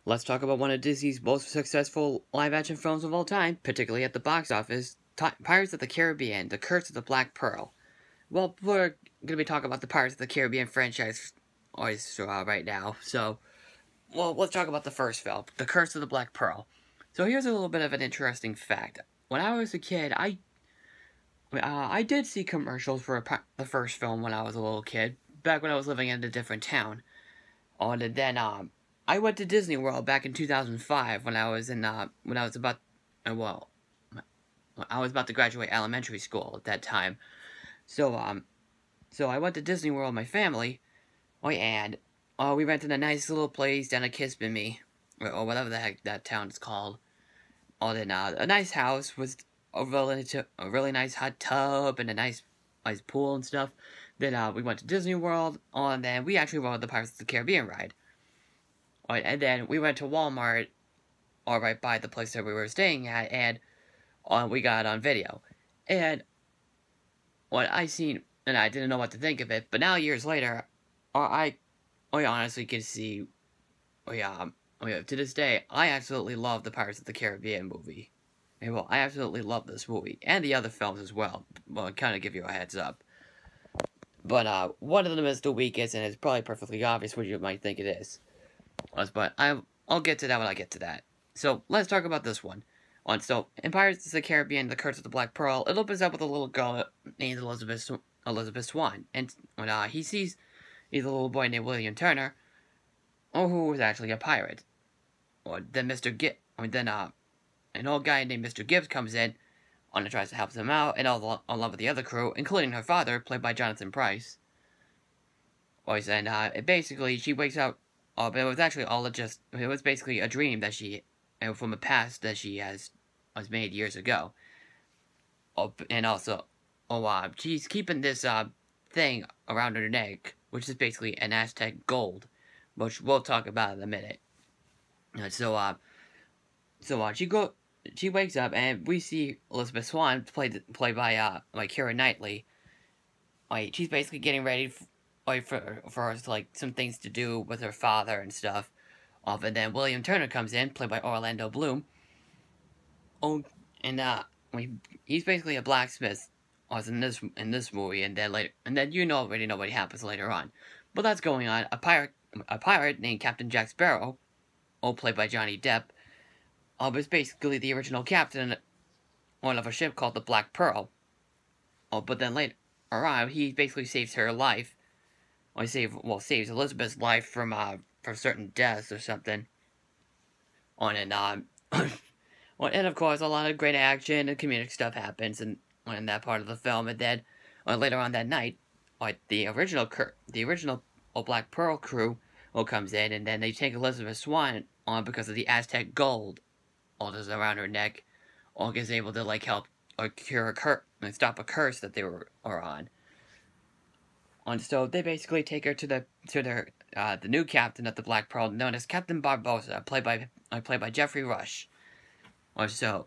Let's talk about one of Disney's most successful live-action films of all time, particularly at the box office, Pirates of the Caribbean, The Curse of the Black Pearl. Well, we're going to be talking about the Pirates of the Caribbean franchise right now, so, well, let's talk about the first film, The Curse of the Black Pearl. So here's a little bit of an interesting fact. When I was a kid, I did see commercials for the first film when I was a little kid, back when I was living in a different town. And then, I went to Disney World back in 2005 when I was about, I was about to graduate elementary school at that time. So I went to Disney World with my family, and we rented a nice little place down at Kissimmee, or whatever the heck that town is called. Then, a nice house with a really nice hot tub and a nice pool and stuff. Then, we went to Disney World, and then we actually rode the Pirates of the Caribbean ride. And then we went to Walmart, right by the place that we were staying at, and we got it on video. And what I seen, and I didn't know what to think of it, but now years later, I honestly can see, to this day, I absolutely love the Pirates of the Caribbean movie. And, well, I absolutely love this movie, and the other films as well. Well, I'll kind of give you a heads up. But, one of them is the weakest, and it's probably perfectly obvious what you might think it is. But I'll get to that when I get to that. So, let's talk about this one. So, in Pirates of the Caribbean, The Curse of the Black Pearl, it opens up with a little girl named Elizabeth Swann. And when he sees a little boy named William Turner, who was actually a pirate. Then an old guy named Mr. Gibbs comes in, and tries to help them out, and along with the other crew, including her father, played by Jonathan Pryce. And basically, she wakes up. But it was actually it was basically a dream that from a past that she was made years ago. And also, she's keeping this, thing around her neck, which is basically an Aztec gold, which we'll talk about in a minute. She wakes up, and we see Elizabeth Swann, played by Keira Knightley. She's basically getting ready for some things to do with her father and stuff. And then William Turner comes in, played by Orlando Bloom. He's basically a blacksmith in this movie, and then you already know what happens later on. But that's going on. A pirate named Captain Jack Sparrow, played by Johnny Depp, was basically the original captain of a ship called the Black Pearl. But then later on, he basically saves her life. Saves Elizabeth's life from certain deaths or something. And of course, a lot of great action and comedic stuff happens in that part of the film. And then later on that night, the original Black Pearl crew comes in, and then they take Elizabeth Swann on because of the Aztec gold that's around her neck. Is able to help cure and stop a curse that they were on. And so they basically take her to the new captain of the Black Pearl, known as Captain Barbossa, played by Jeffrey Rush. William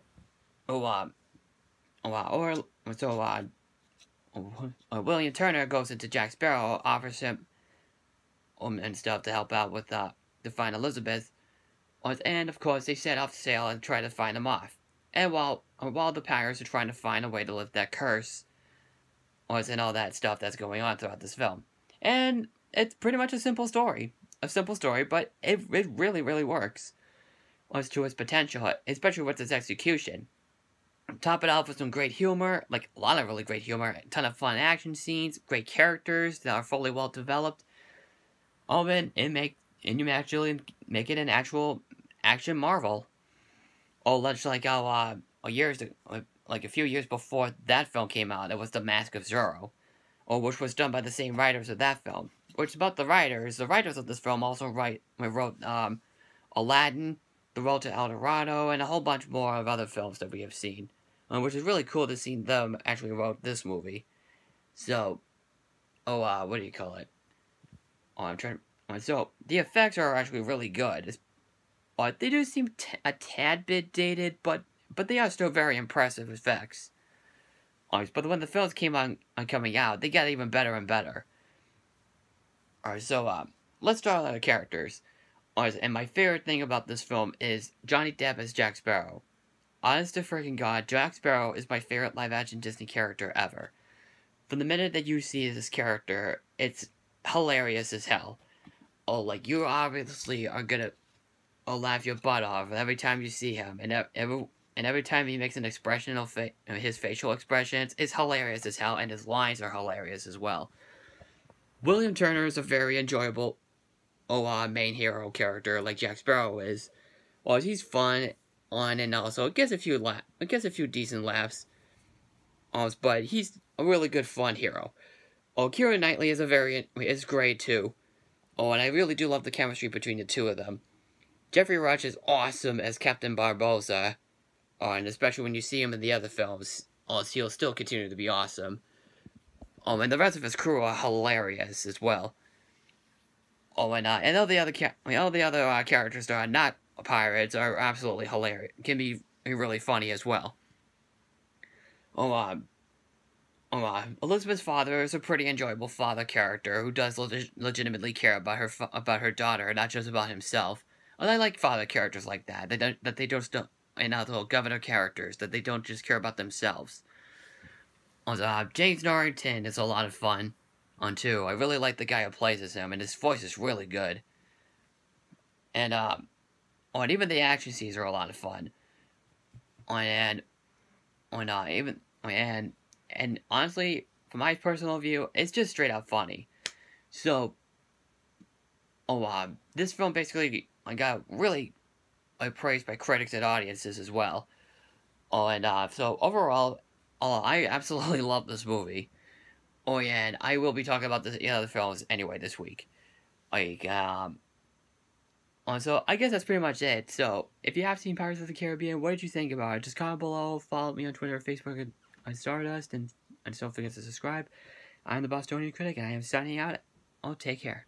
Turner goes into Jack Sparrow, offers him and stuff to help out with to find Elizabeth, and of course they set off sail and try to find them off. And while the pirates are trying to find a way to lift that curse, and all that stuff that's going on throughout this film. And it's pretty much a simple story, but it really, really works to its potential, especially with its execution. Top it off with some great humor, a lot of really great humor, a ton of fun action scenes, great characters that are fully well developed. And you actually make it an actual action marvel. Much like how a few years before that film came out, it was The Mask of Zorro, which was done by the same writers of that film. Which, about the writers of this film also wrote Aladdin, The Road to El Dorado, and a whole bunch more of other films that we have seen. Which is really cool to see them actually wrote this movie. So, what do you call it? So, the effects are actually really good. They do seem a tad bit dated, but they are still very impressive effects. But when the films came on coming out, they got even better and better. Let's start with the characters. And my favorite thing about this film is Johnny Depp as Jack Sparrow. Honest to freaking God, Jack Sparrow is my favorite live-action Disney character ever. From the minute that you see this character, it's hilarious as hell. Oh, like, you obviously are gonna laugh your butt off every time you see him, and every time he makes an expression of his facial expressions, it's hilarious as hell, and his lines are hilarious as well. William Turner is a very enjoyable main hero character like Jack Sparrow is. Well, he's fun and also it gets a few decent laughs. But he's a really good fun hero. Keira Knightley is great too. And I really do love the chemistry between the two of them. Jeffrey Rush is awesome as Captain Barbossa, and especially when you see him in the other films, he'll still continue to be awesome. And the rest of his crew are hilarious as well. And all the other characters that are not pirates are absolutely hilarious. Can be really funny as well. Elizabeth's father is a pretty enjoyable father character who does legitimately care about her daughter, not just about himself. And I like father characters like that. And other governor characters that they don't just care about themselves. James Norrington is a lot of fun too. I really like the guy who plays as him, and his voice is really good. And even the action scenes are a lot of fun. And honestly, from my personal view, it's just straight up funny. So, this film basically got really praised by critics and audiences as well. So overall, I absolutely love this movie. And I will be talking about the other films anyway this week. So I guess that's pretty much it. So, if you have seen Pirates of the Caribbean, what did you think about it? Just comment below, follow me on Twitter, Facebook, and Stardust, and don't forget to subscribe. I'm the Bostonian Critic, and I am signing out. Take care.